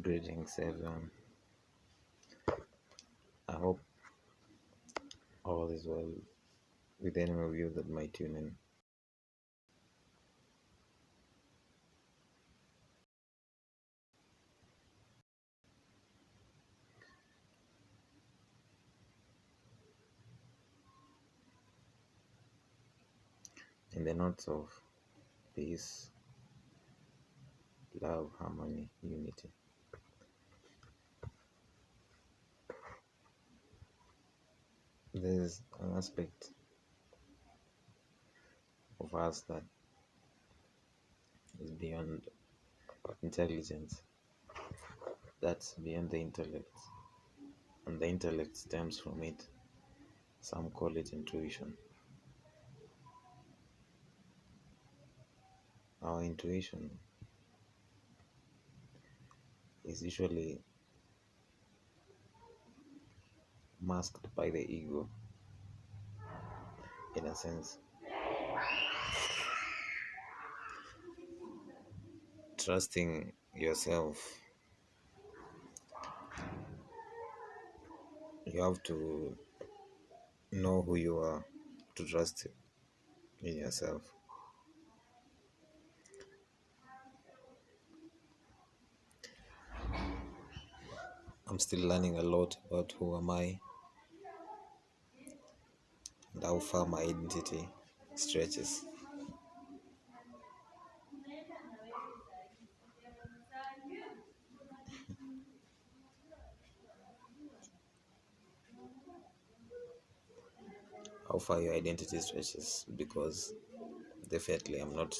Greetings, everyone. I hope all is well with any of you that might tune in. In the notes of peace, love, harmony, unity, there's an aspect of us that is beyond intelligence, that's beyond the intellect, and the intellect stems from it. Some call it intuition. Our intuition is usually masked by the ego, in a sense. Trusting yourself, you have to know who you are to trust in yourself. I'm still learning a lot about who am I and how far my identity stretches. How far your identity stretches, because definitely I'm not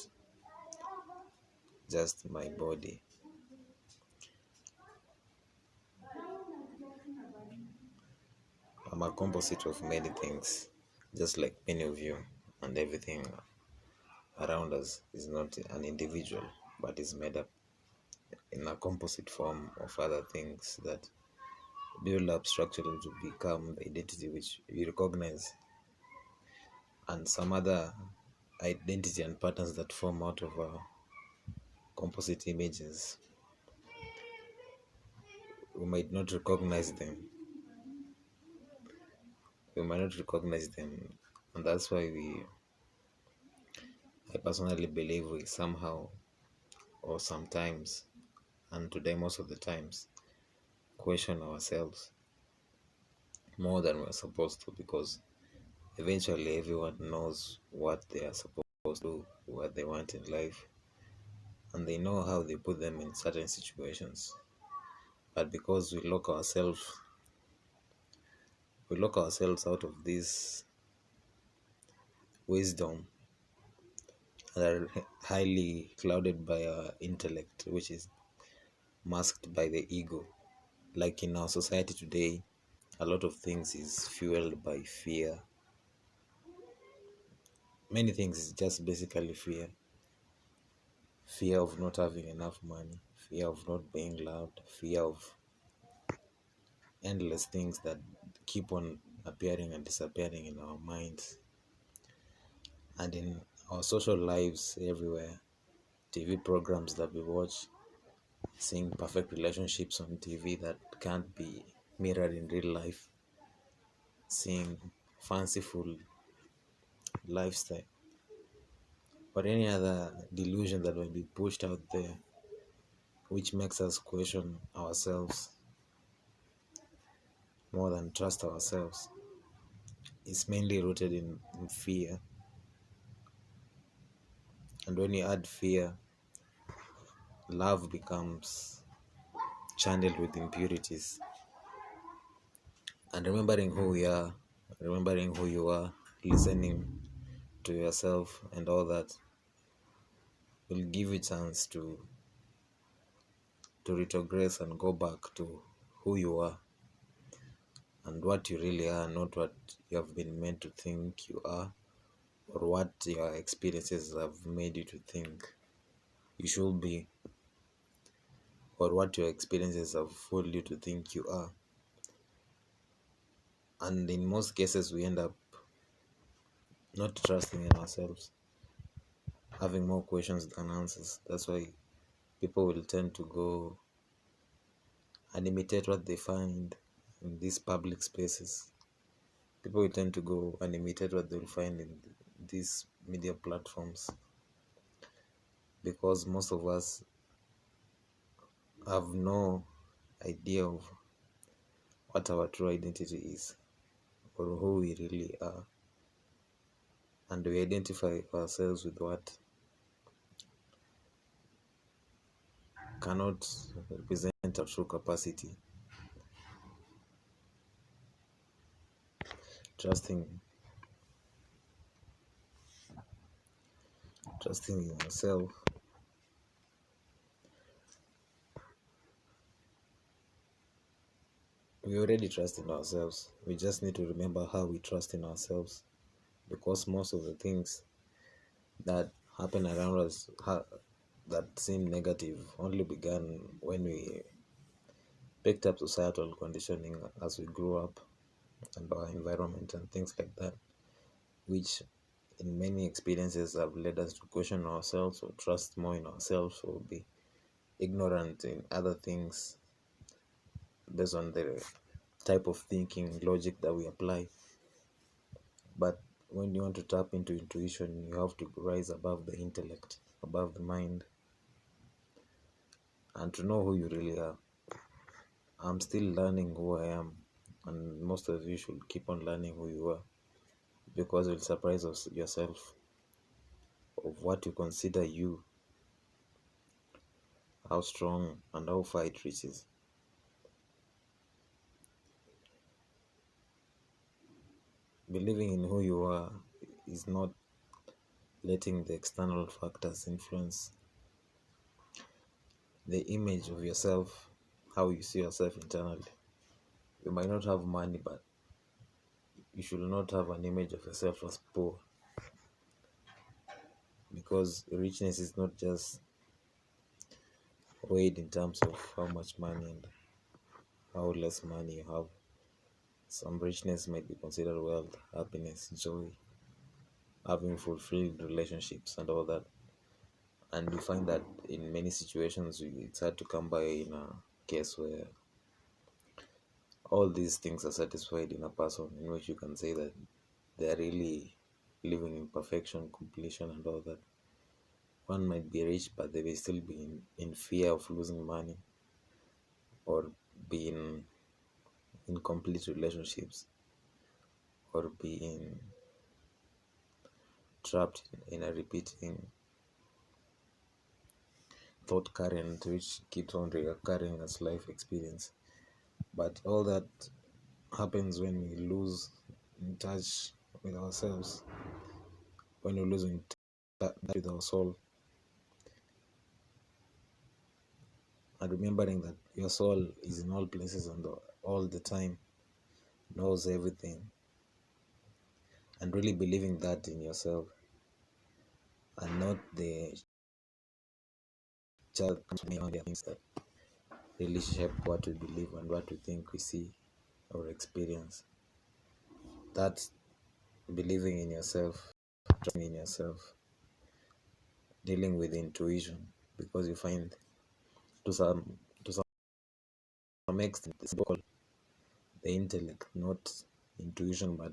just my body. I'm a composite of many things, just like many of you, and everything around us is not an individual, but is made up in a composite form of other things that build up structurally to become the identity which we recognize, and some other identity and patterns that form out of our composite images. We might not recognize them. And that's why I personally believe we somehow, or sometimes, and today most of the times, question ourselves more than we're supposed to, because eventually everyone knows what they are supposed to do, what they want in life, and they know how they put them in certain situations. But because we lock ourselves out of this wisdom, and are highly clouded by our intellect, which is masked by the ego. Like in our society today, a lot of things is fueled by fear. Many things is just basically fear. Fear of not having enough money, fear of not being loved, fear of endless things that keep on appearing and disappearing in our minds and in our social lives everywhere. TV programs that we watch, seeing perfect relationships on TV that can't be mirrored in real life, seeing fanciful lifestyle, or any other delusion that will be pushed out there, which makes us question ourselves more than trust ourselves. It's mainly rooted in fear. And when you add fear, love becomes channeled with impurities. And remembering who we are, remembering who you are, listening to yourself and all that will give you a chance to retrogress and go back to who you are and what you really are, not what you have been meant to think you are, or what your experiences have made you to think you should be, or what your experiences have fooled you to think you are. And in most cases, we end up not trusting in ourselves, having more questions than answers. That's why people will tend to go and imitate what they find in these public spaces. People will tend to go and imitate what they'll find in these media platforms, because most of us have no idea of what our true identity is or who we really are, and we identify ourselves with what cannot represent our true capacity. Trusting in yourself, we already trust in ourselves. We just need to remember how we trust in ourselves, because most of the things that happen around us that seem negative only began when we picked up societal conditioning as we grew up, and our environment and things like that, which in many experiences have led us to question ourselves or trust more in ourselves or be ignorant in other things based on the type of thinking logic that we apply. But when you want to tap into intuition, you have to rise above the intellect, above the mind, and to know who you really are. I'm still learning who I am, and most of you should keep on learning who you are, because you'll surprise yourself of what you consider you, how strong and how far it reaches. Believing in who you are is not letting the external factors influence the image of yourself, how you see yourself internally. You might not have money, but you should not have an image of yourself as poor, because richness is not just weighed in terms of how much money and how less money you have. Some richness might be considered wealth, happiness, joy, having fulfilled relationships, and all that. And you find that in many situations it's hard to come by in a case where all these things are satisfied in a person, in which you can say that they are really living in perfection, completion, and all that. One might be rich, but they may still be in fear of losing money, or be in incomplete relationships, or being trapped in a repeating thought current which keeps on recurring as life experience. But all that happens when we lose in touch with ourselves, when we lose in touch with our soul, and remembering that your soul is in all places and all the time, knows everything, and really believing that in yourself, and not the child things that really shape what we believe and what we think we see or experience. That's believing in yourself, trusting in yourself, dealing with intuition, because you find to some extent it's called the intellect, not intuition, but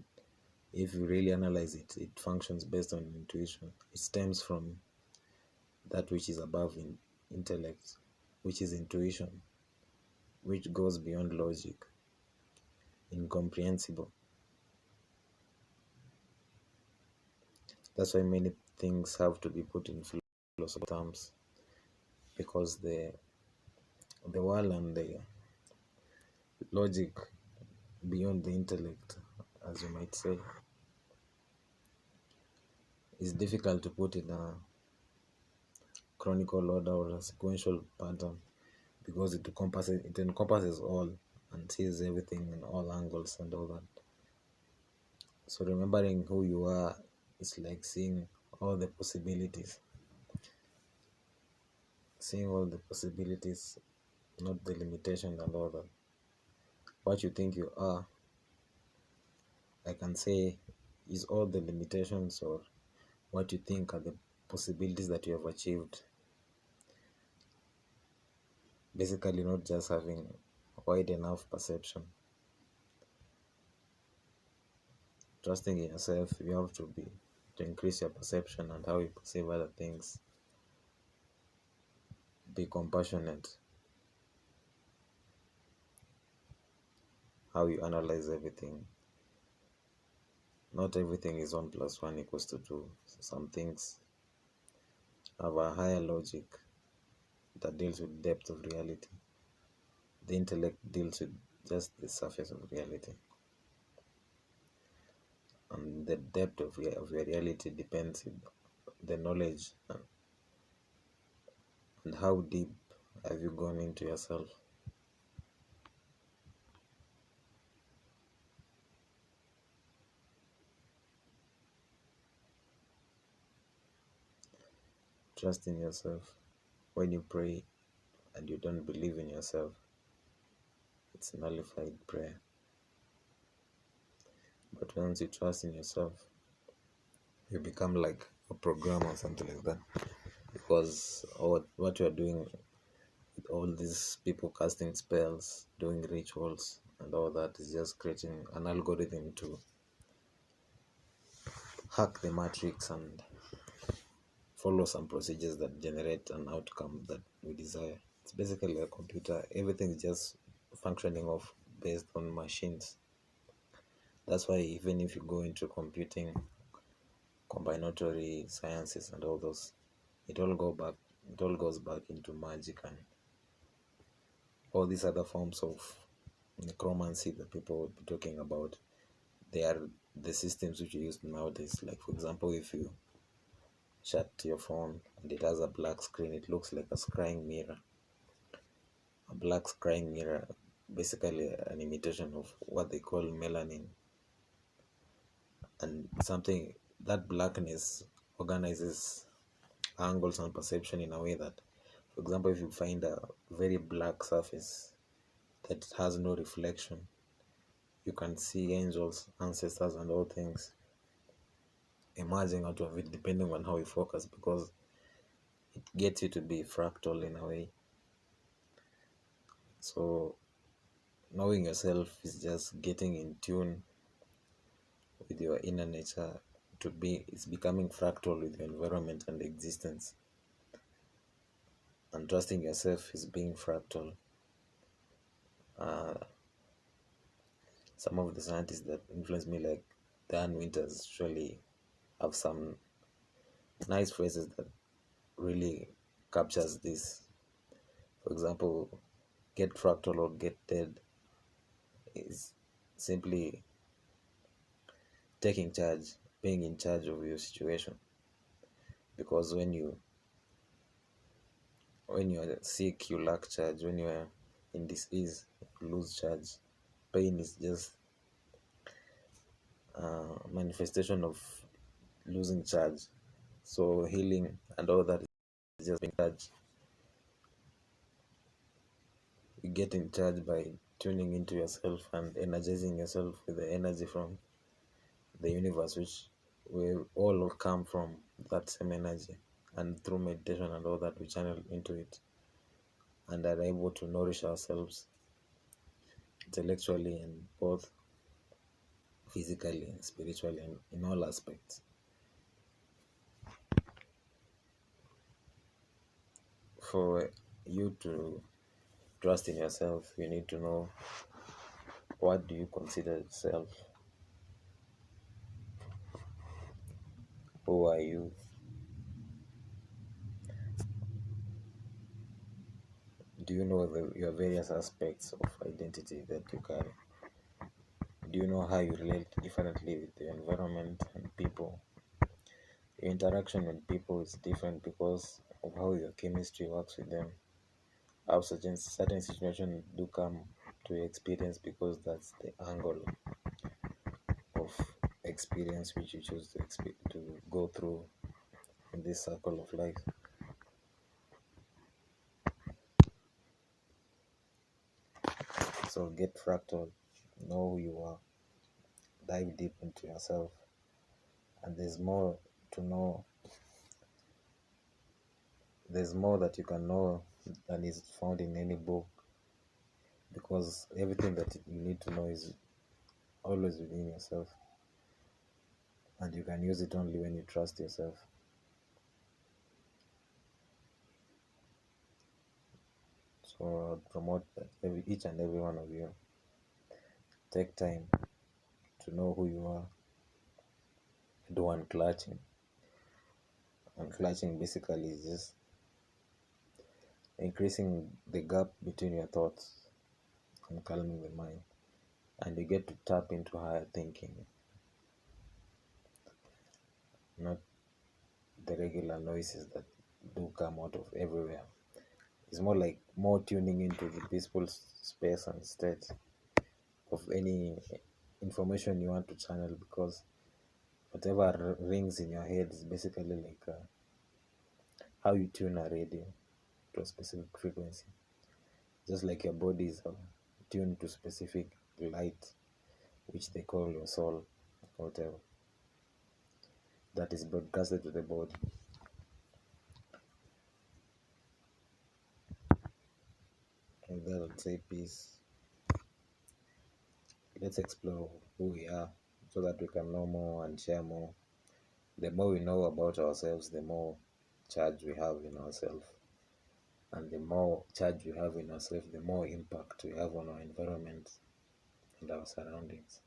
if you really analyze it, it functions based on intuition. It stems from that which is above in intellect, which is intuition, which goes beyond logic, incomprehensible. That's why many things have to be put in philosophical terms, because the world and the logic beyond the intellect, as you might say, is difficult to put in a chronicle order or a sequential pattern, because it encompasses all and sees everything in all angles and all that. So remembering who you are is like all the possibilities, seeing all the possibilities, not the limitation and all that. What you think you are, I can say, is all the limitations, or what you think are the possibilities that you have achieved. Basically, not just having wide enough perception. Trusting in yourself, you have to increase your perception and how you perceive other things. Be compassionate, how you analyze everything. Not everything is 1 plus 1 equals to 2. Some things have a higher logic that deals with depth of reality. The intellect deals with just the surface of reality. And the depth of your reality depends on the knowledge and how deep have you gone into yourself. Trust in yourself. When you pray and you don't believe in yourself, it's nullified prayer. But once you trust in yourself, you become like a program or something like that. Because what you are doing with all these people casting spells, doing rituals, and all that is just creating an algorithm to hack the matrix and follow some procedures that generate an outcome that we desire. It's basically a computer. Everything is just functioning off based on machines. That's why even if you go into computing, combinatory sciences and all those, it all goes back into magic and all these other forms of necromancy that people would be talking about. They are the systems which you use nowadays. Like for example, if you shut your phone and it has a black screen, it looks like a scrying mirror. A black scrying mirror, basically an imitation of what they call melanin. And something that blackness organizes angles and perception in a way that, for example, if you find a very black surface that has no reflection, you can see angels, ancestors, and all things emerging out of it depending on how you focus, because it gets you to be fractal in a way. So knowing yourself is just getting in tune with your inner nature. It's becoming fractal with your environment and existence. And trusting yourself is being fractal. Some of the scientists that influence me, like Dan Winters, surely have some nice phrases that really captures this. For example, get fractal or get dead is simply taking charge, being in charge of your situation. Because when you are sick, you lack charge. When you are in disease, you lose charge. Pain is just a manifestation of losing charge. So healing and all that is just being charged. You get in charge by tuning into yourself and energizing yourself with the energy from the universe, which we all come from that same energy. And through meditation and all that, we channel into it and are able to nourish ourselves intellectually and both physically and spiritually and in all aspects. For you to trust in yourself, you need to know, what do you consider self? Who are you? Do you know your various aspects of identity that you carry? Do you know how you relate differently with the environment and people? Your interaction with people is different because of how your chemistry works with them. How certain situations do come to your experience because that's the angle of experience which you choose to go through in this circle of life. So get fractal, know who you are, dive deep into yourself, and there's more to know. There's more that you can know than is found in any book, because everything that you need to know is always within yourself, and you can use it only when you trust yourself. So I'd promote that each and every one of you take time to know who you are. Do unclutching. Unclutching basically is just increasing the gap between your thoughts and calming the mind, and you get to tap into higher thinking, not the regular noises that do come out of everywhere. It's more like more tuning into the peaceful space and state of any information you want to channel, because whatever rings in your head is basically like how you tune a radio to a specific frequency, just like your body is tuned to specific light, which they call your soul, or whatever, that is broadcasted to the body. And that would say peace. Let's explore who we are so that we can know more and share more. The more we know about ourselves, the more charge we have in ourselves. And the more charge we have in ourselves, the more impact we have on our environment and our surroundings.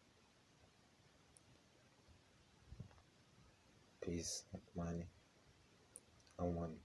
Peace, money, harmony.